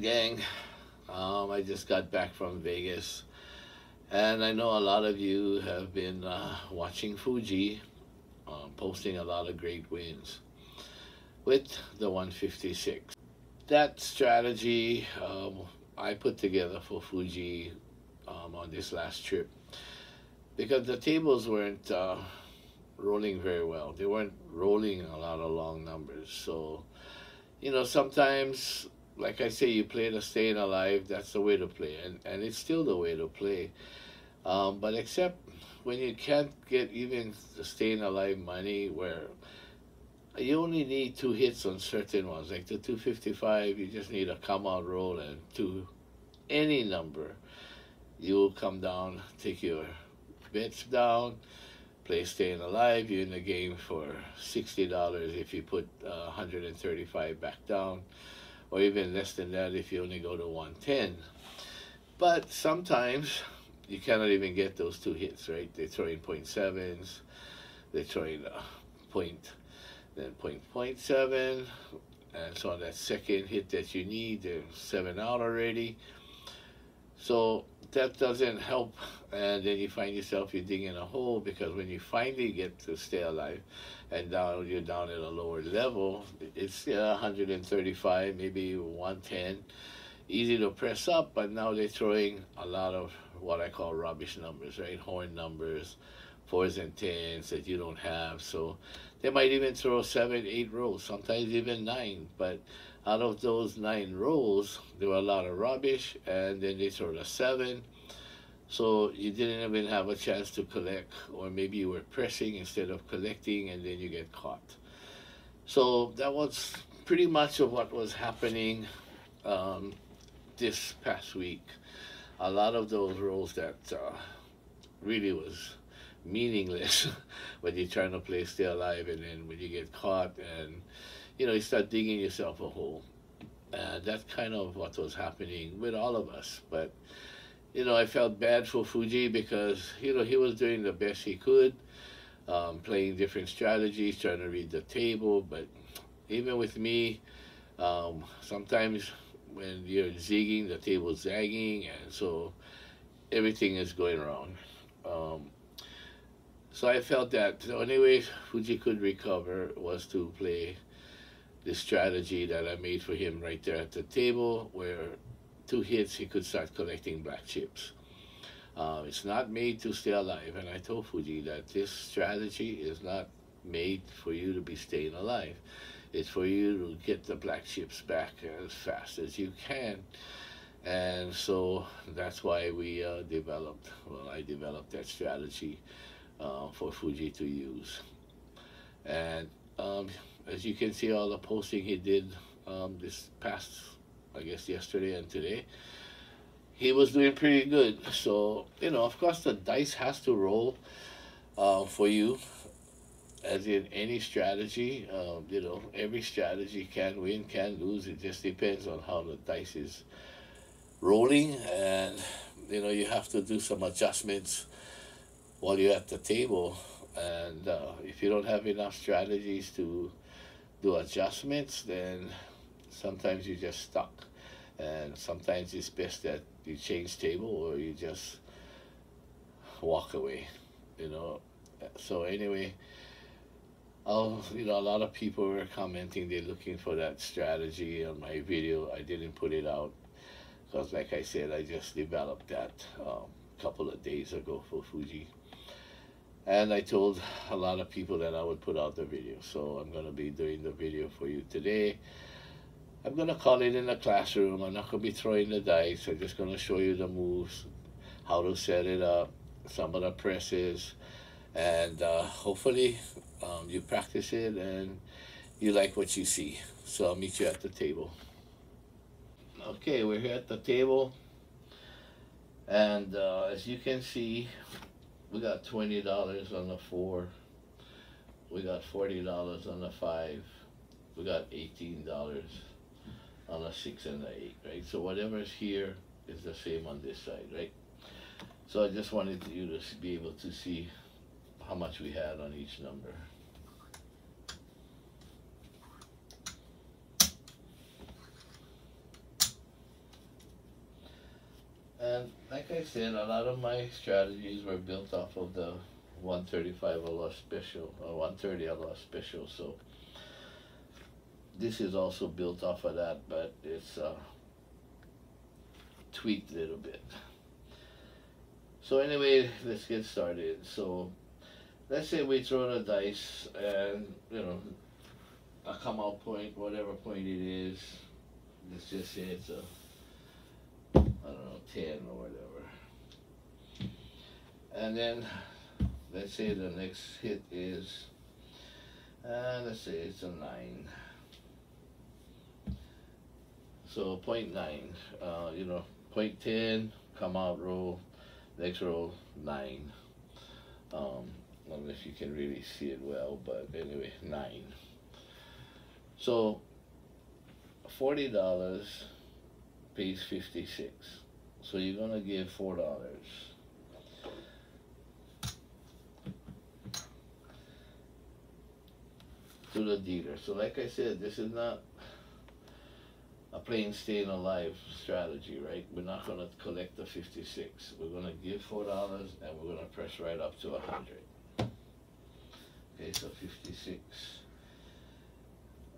gang. I just got back from Vegas, and I know a lot of you have been watching Fuji, posting a lot of great wins with the 156. That strategy I put together for Fuji on this last trip because the tables weren't rolling very well. They weren't rolling a lot of long numbers. So, sometimes, like I say, you play the staying alive, that's the way to play. And it's still the way to play. But except when you can't get even the staying alive money, where you only need two hits on certain ones, like the 255, you just need a come out roll and to any number. You will come down, take your bets down, play staying alive. You're in the game for $60 if you put 135 back down, or even less than that if you only go to 110. But sometimes you cannot even get those two hits, right? They throw in .7s, they throw in then .7, and so on that second hit that you need, they're 7 out already. So that doesn't help, and then you find yourself you're digging a hole, because when you finally get to stay alive and you're down at a lower level, it's 135, maybe 110, easy to press up, but now they're throwing a lot of what I call rubbish numbers, right? Horn numbers, 4s and 10s that you don't have. So they might even throw 7, 8 rolls, sometimes even 9, but out of those 9 rolls, there were a lot of rubbish, and then they throw a 7. So you didn't even have a chance to collect, or maybe you were pressing instead of collecting, and then you get caught. So that was pretty much of what was happening this past week. A lot of those rolls that really was meaningless when you're trying to play stay alive, and then when you get caught and you start digging yourself a hole. And that's kind of what was happening with all of us. But I felt bad for Fuji because he was doing the best he could, playing different strategies, trying to read the table. But even with me, sometimes when you're zigging, the table's zagging, and so everything is going wrong. So I felt that the only way Fuji could recover was to play the strategy that I made for him right there at the table, where 2 hits he could start collecting black chips. It's not made to stay alive, and I told Fuji that this strategy is not made for you to be staying alive. It's for you to get the black chips back as fast as you can. And so that's why I developed that strategy for Fuji to use. And as you can see, all the posting he did this past, I guess, yesterday and today, he was doing pretty good. So, of course, the dice has to roll for you, as in any strategy. Every strategy can win, can lose. It just depends on how the dice is rolling. And, you have to do some adjustments while you're at the table. And if you don't have enough strategies to do adjustments, then sometimes you're just stuck. And sometimes it's best that you change table, or you just walk away, So anyway, a lot of people were commenting they're looking for that strategy on my video. I didn't put it out because, like I said, I just developed that a couple of days ago for Fuji. And I told a lot of people that I would put out the video. So I'm going to be doing the video for you today. I'm going to call it in the classroom. I'm not going to be throwing the dice. I'm just going to show you the moves, how to set it up, some of the presses. And hopefully you practice it and you like what you see. So I'll meet you at the table. Okay, we're here at the table. And as you can see, we got $20 on the 4. We got $40 on the 5. We got $18 on the 6 and the 8, right? So whatever's here is the same on this side, right? So I just wanted you to be able to see how much we had on each number. And like I said, a lot of my strategies were built off of the 135 a loss special or 130 a loss special. So this is also built off of that, but it's tweaked a little bit. So anyway, let's get started. So let's say we throw the dice and, you know, a come out point, whatever point it is, let's just say it's a, I don't know, 10 or whatever. And then let's say the next hit is, let's say it's a 9. So point 9, you know, point 10, come out roll, next roll 9. I don't know if you can really see it well, but anyway, 9. So $40 pays 56. So you're gonna give $4 to the dealer. So like I said, this is not a plain staying alive strategy, right? We're not gonna collect the 56. We're gonna give $4 and we're gonna press right up to 100. Okay, so 56.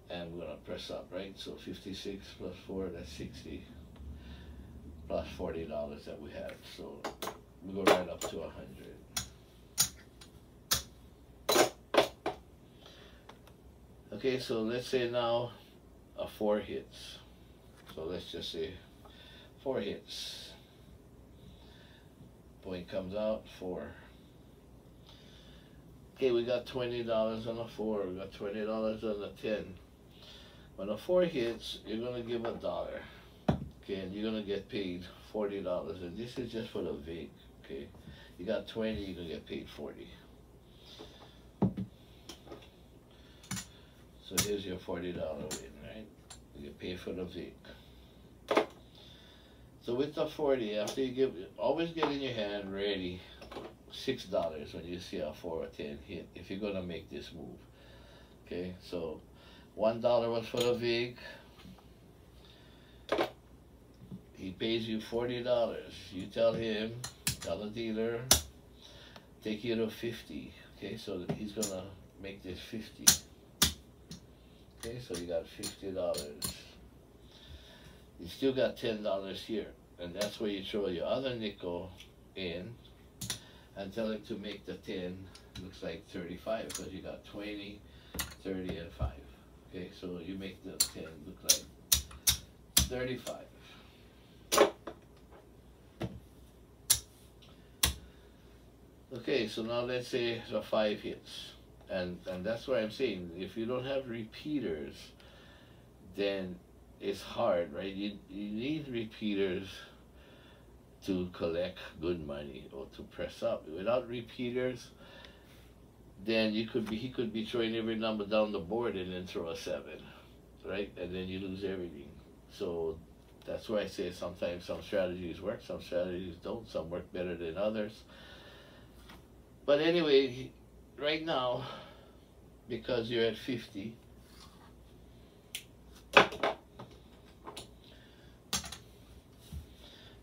And we're gonna press up, right? So 56 plus 4, that's 60. Plus $40 that we have. So we go right up to 100. Okay, so let's say now a 4 hits. So let's just say 4 hits. Point comes out, 4. Okay, we got $20 on a 4, we got $20 on a 10. When a 4 hits, you're gonna give $1. Okay, and you're gonna get paid $40. And this is just for the VIG, okay? You got 20, you're gonna get paid 40. So here's your $40 win, right? You get paid for the VIG. So with the 40, after you give, always get in your hand ready $6 when you see a 4 or 10 hit, if you're gonna make this move. Okay, so $1 was for the VIG. He pays you $40. You tell him, tell the dealer, take you to 50. Okay, so that he's gonna make this 50. Okay, so you got $50. You still got $10 here, and that's where you throw your other nickel in and tell him to make the 10 looks like 35 because you got 20, 30, and 5. Okay, so you make the 10 look like 35. Okay, so now let's say the 5 hits. And that's what I'm saying. If you don't have repeaters, then it's hard, right? You need repeaters to collect good money or to press up. Without repeaters, then he could be throwing every number down the board and then throw a 7, right? And then you lose everything. So that's why I say sometimes some strategies work, some strategies don't, some work better than others. But anyway, right now, because you're at 50,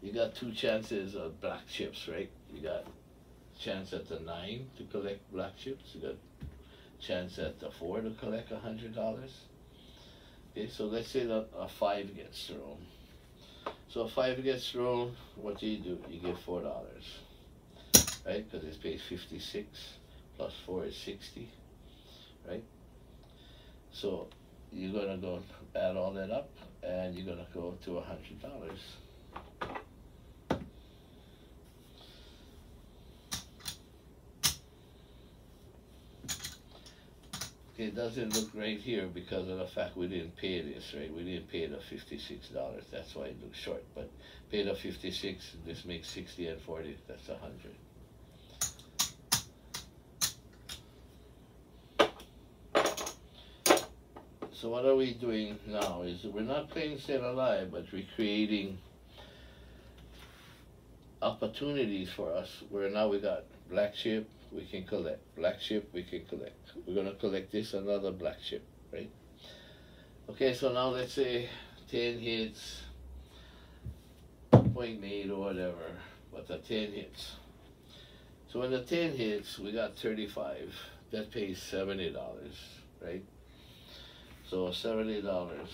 you got 2 chances of black chips, right? You got chance at the 9 to collect black chips. You got chance at the 4 to collect $100. Okay, so let's say that a 5 gets thrown. So a 5 gets thrown, what do? You give $4, right? Because it pays 56 plus 4 is 60, right? So you're gonna go add all that up, and you're gonna go to $100. It doesn't look right here because of the fact we didn't pay this, right? We didn't pay the $56. That's why it looks short. But pay the 56, this makes 60 and 40. That's 100. So what are we doing now is we're not playing Staying Alive, but we're creating opportunities for us where now we got black chip, we can collect. Black chip, we can collect. We're gonna collect this, another black chip, right? Okay, so now let's say 10 hits, point made or whatever, but the 10 hits. So when the 10 hits, we got 35. That pays $70, right? So $70.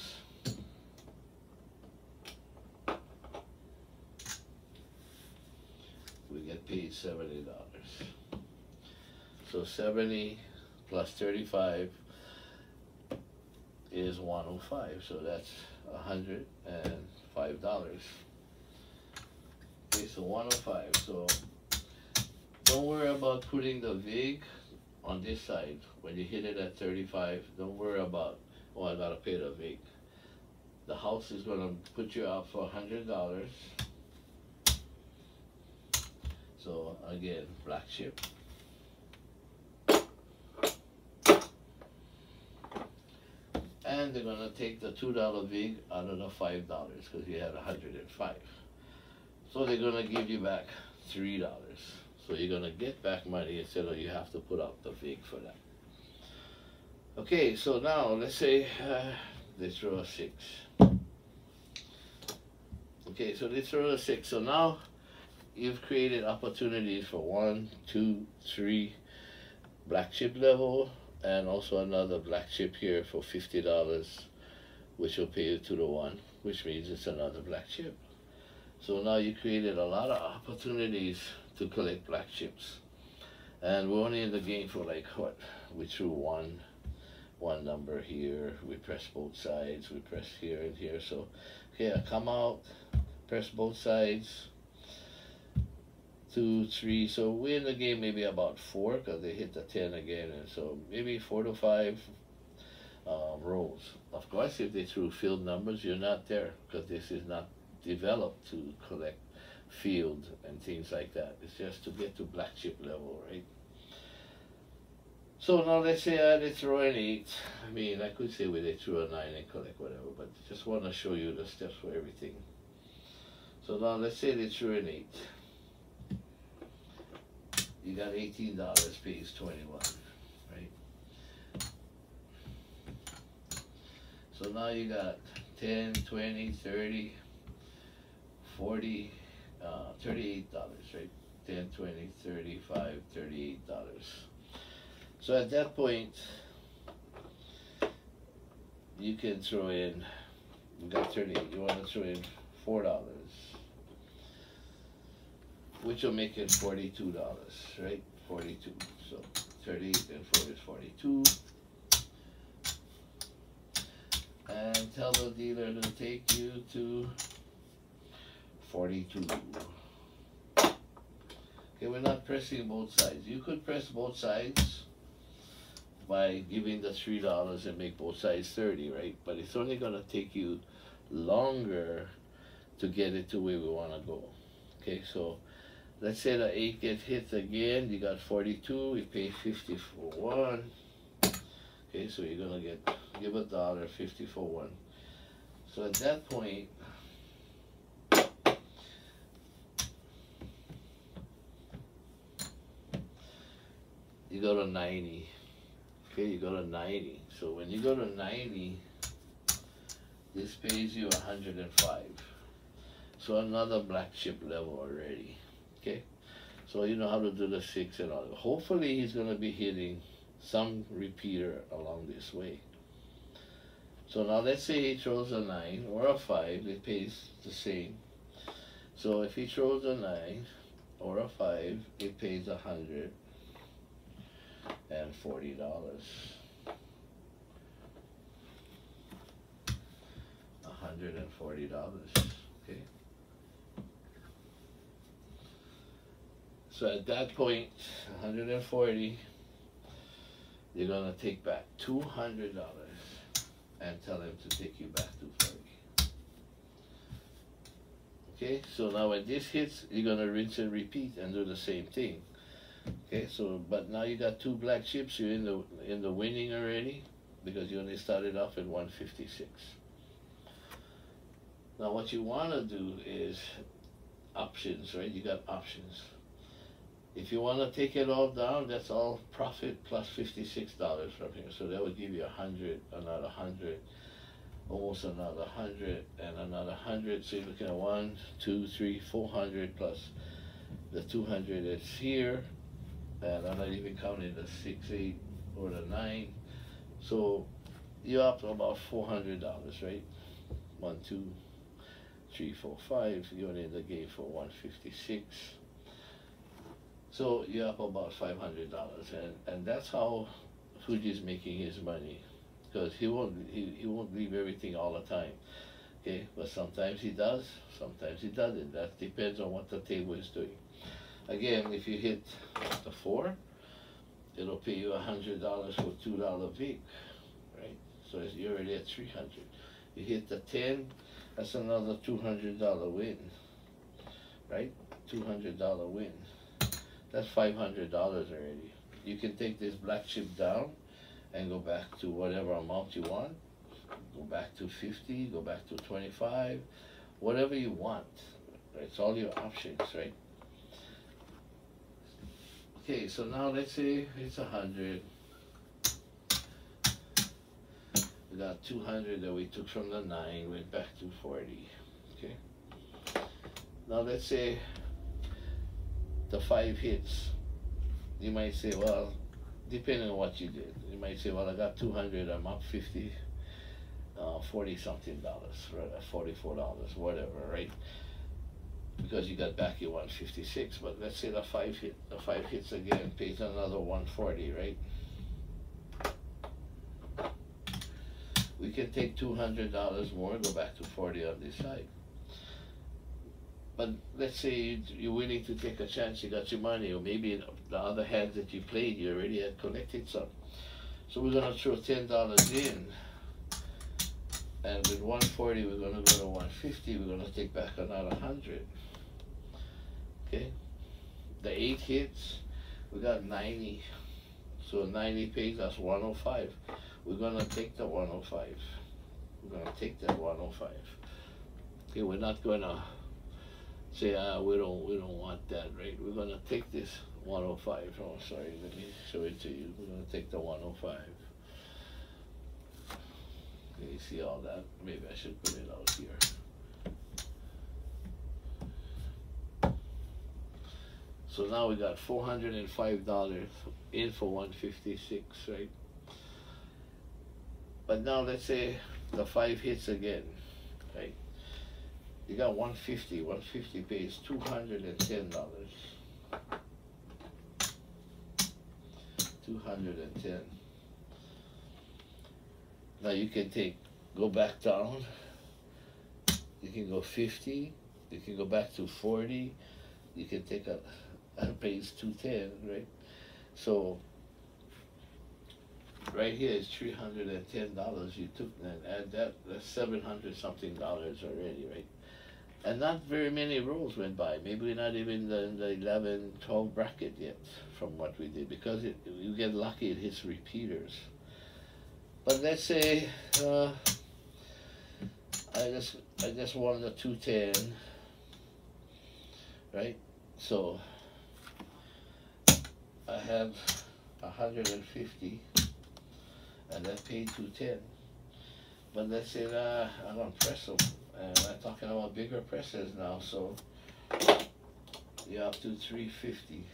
We get paid $70. So 70 plus 35 is 105. So that's $105. Okay, so 105. So don't worry about putting the VIG on this side. When you hit it at 35, don't worry about, oh, I gotta pay the VIG. The house is gonna put you out for $100. So again, black chip. And they're gonna take the $2 VIG out of the $5 because you had 105. So they're gonna give you back $3. So you're gonna get back money instead of you have to put up the VIG for that. Okay, so now let's say they throw a 6. Okay, so they throw a 6. So now you've created opportunities for 1, 2, 3 black chip level, and also another black chip here for $50, which will pay you 2 to 1, which means it's another black chip. So now you created a lot of opportunities to collect black chips. And we're only in the game for like what? We threw one number here, we press both sides, we press here and here. So okay, I come out, press both sides, 2, 3. So we're in the game maybe about 4 because they hit the 10 again, and so maybe 4 to 5 rolls. Of course, if they threw field numbers, you're not there because this is not developed to collect field and things like that. It's just to get to black chip level, right? So now let's say they throw an 8. I mean, I could say they threw a 9 and collect whatever, but just want to show you the steps for everything. So now let's say they threw an 8. You got $18, pays 21, right? So now you got 10, 20, 30, 40, $38, right? 10, 20, 35, $38. So at that point, you can throw in, you got 38, you want to throw in $4, which will make it $42, right? 42. So 38 and 4 is 42. And tell the dealer to take you to 42. Okay, we're not pressing both sides. You could press both sides by giving the $3 and make both sides 30, right? But it's only gonna take you longer to get it to where we wanna go. Okay, so let's say the 8 gets hit again, you got 42, we pay 50 for 1. Okay, so you're gonna give $1, 50 for 1. So at that point, you go to 90. Okay, you go to 90. So when you go to 90, this pays you 105. So another black chip level already. Okay, so you know how to do the 6 and all. Hopefully he's gonna be hitting some repeater along this way. So now let's say he throws a 9 or a 5, it pays the same. So if he throws a 9 or a 5, it pays $140. $140, okay? So at that point, 140, you're gonna take back $200 and tell him to take you back to 40. Okay, so now when this hits, you're gonna rinse and repeat and do the same thing. Okay, so but now you got 2 black chips, you're in the winning already because you only started off at 156. Now what you wanna do is options, right? You got options. If you want to take it all down, that's all profit plus $56 from here. So that would give you 100, another 100, almost another 100 and another 100. So you're looking at 1, 2, 3, 400 plus the 200 that's here, and I'm not even counting the 6, 8, or the 9. So you're up to about $400, right? 1, 2, 3, 4, 5. You're in the game for 156. So you're up about $500, and that's how Fuji's making his money, because he won't leave everything all the time. Okay, but sometimes he does, sometimes he doesn't. That depends on what the table is doing. Again, if you hit the 4, it'll pay you $100 for $2 VIG, right? So you're already at 300. You hit the 10, that's another $200 win, right? $200 win. That's $500 already. You can take this black chip down and go back to whatever amount you want. Go back to 50, go back to 25, whatever you want. Right? It's all your options, right? Okay, so now let's say it's 100. We got 200 that we took from the 9, went back to 40. Okay. Now let's say the 5 hits. You might say, well, depending on what you did, you might say, well, I got 200, I'm up 50, 40 something dollars, right? $44, whatever, right? Because you got back your 156. But let's say the 5 hits again, pays another 140, right? We can take $200 more, go back to 40 on this side. But let's say you're willing to take a chance, you got your money, or maybe the other hands that you played, you already had collected some. So we're gonna throw $10 in, and with 140, we're gonna go to 150, we're gonna take back another 100. Okay? The 8 hits, we got 90. So 90 pays us 105. We're gonna take the 105. We're gonna take that 105. Okay, we're not gonna say, we don't want that, right? We're gonna take this 105. Oh, sorry, let me show it to you. We're gonna take the 105. Okay, you see all that? Maybe I should put it out here. So now we got $405 in for 156, right? But now let's say the 5 hits again, right? You got 150. 150 pays $210. 210. Now you can go back down. You can go 50. You can go back to 40. You can take that pays 210, right? So right here is $310 you took, and add that's 700 something dollars already, right? And not very many rolls went by. Maybe we're not even in the 11, 12 bracket yet from what we did, because you get lucky, it hits repeaters. But let's say I just won the 210, right? So I have 150, and that paid 210. But let's say that I don't press them, and I'm talking about bigger presses now, so you're up to 350.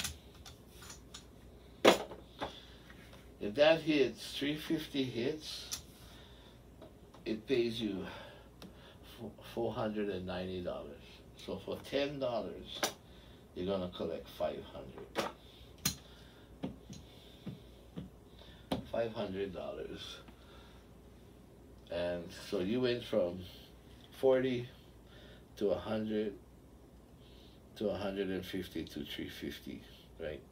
If that hits, 350 hits, it pays you $490. So for $10, you're gonna collect 500. $500. And so you went from 40 to 100 to 150 to 350, right?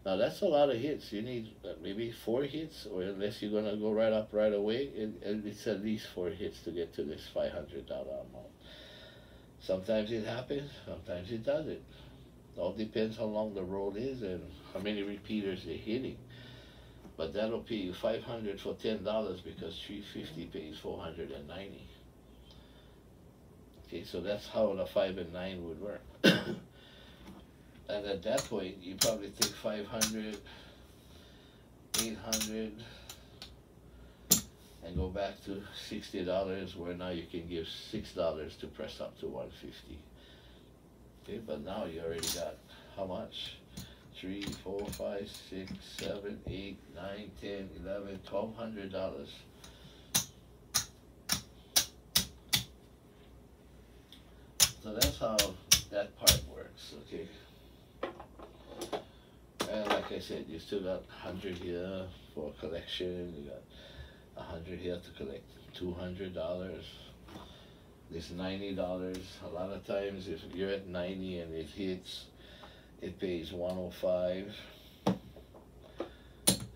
Now that's a lot of hits. You need maybe 4 hits, or unless you're gonna go right up right away, it's at least 4 hits to get to this $500 amount. Sometimes it happens, sometimes it doesn't. All depends how long the roll is and how many repeaters they're hitting. But that'll pay you $500 for $10, because 350 pays 490. Okay, so that's how the 5 and 9 would work. And at that point, you probably take 500, 800, and go back to $60, where now you can give $6 to press up to 150. Okay, but now you already got how much? 3, 4, 5, 6, 7, 8, 9, 10, 11, $1,200. So that's how that part works, okay? And like I said, you still got 100 here for collection. You got 100 here to collect $200. This $90. A lot of times, if you're at 90 and it hits, it pays 105.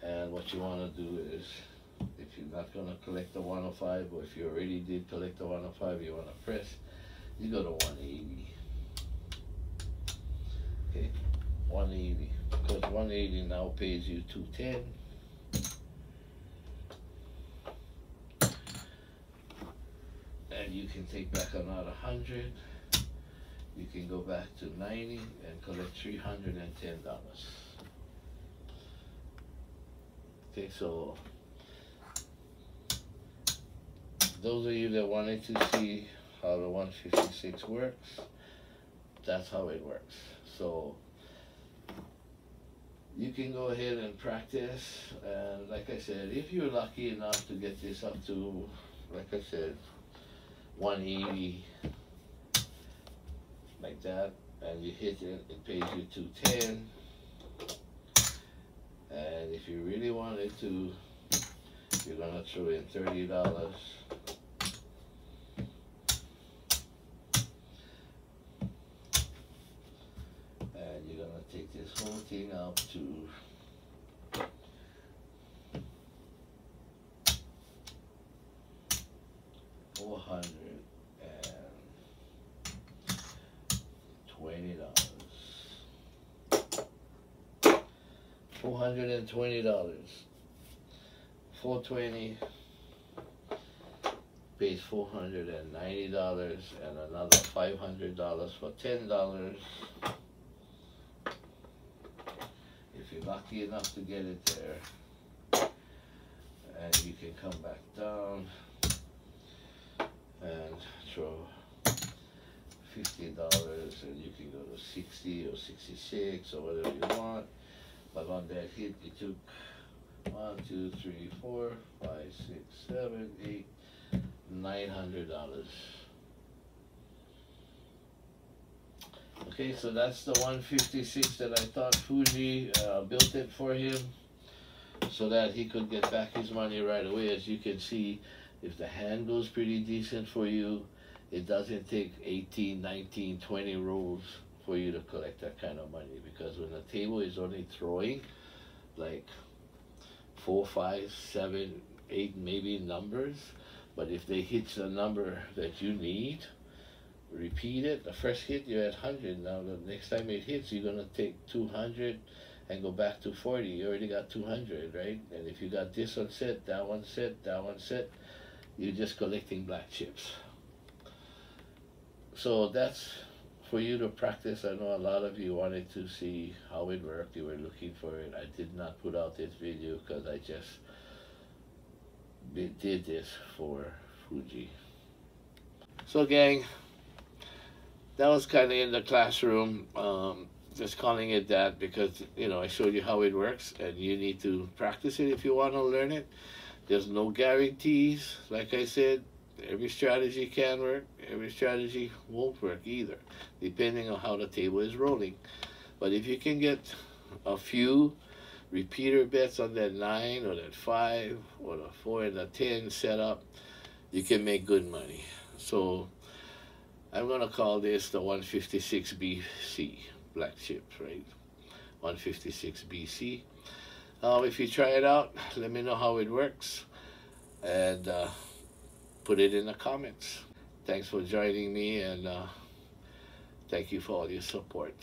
And what you want to do is, if you're not going to collect the 105, or if you already did collect the 105, you want to press, you go to 180. Okay, 180. Because 180 now pays you 210. And you can take back another 100. You can go back to 90 and collect $310. Okay, so those of you that wanted to see how the 156 works, that's how it works. So you can go ahead and practice, and like I said, if you're lucky enough to get this up to, like I said, 180, like that, and you hit it, it pays you 210. And if you really wanted to, you're gonna throw in $30. And you're gonna take this whole thing up to $420. $420. 420 pays $490, and another $500 for $10. If you're lucky enough to get it there, and you can come back down and throw $50, and you can go to 60 or 66 or whatever you want. But on that hit, you took 1, 2, 3, 4, 5, 6, 7, 8, $900. Okay, so that's the 156 that I thought Fuji built it for him, so that he could get back his money right away. As you can see, if the hand goes pretty decent for you, it doesn't take 18, 19, 20 rolls for you to collect that kind of money, because when the table is only throwing like 4, 5, 7, 8 maybe numbers, but if they hit the number that you need, repeat it. The first hit you're at 100. Now the next time it hits, you're gonna take 200 and go back to 40. You already got 200, right? And if you got this one set, that one set, that one set, you're just collecting black chips. So that's for you to practice. I know a lot of you wanted to see how it worked. You were looking for it. I did not put out this video because I just did this for Fuji. So gang, that was kind of in the classroom, just calling it that because, you know, I showed you how it works, and you need to practice it if you want to learn it. There's no guarantees. Like I said, every strategy can work, every strategy won't work either, depending on how the table is rolling. But if you can get a few repeater bets on that 9 or that 5 or the 4 and the 10 setup, you can make good money. So I'm going to call this the 156 BC, black chips, right? 156 BC. If you try it out, let me know how it works, and put it in the comments. Thanks for joining me, and thank you for all your support.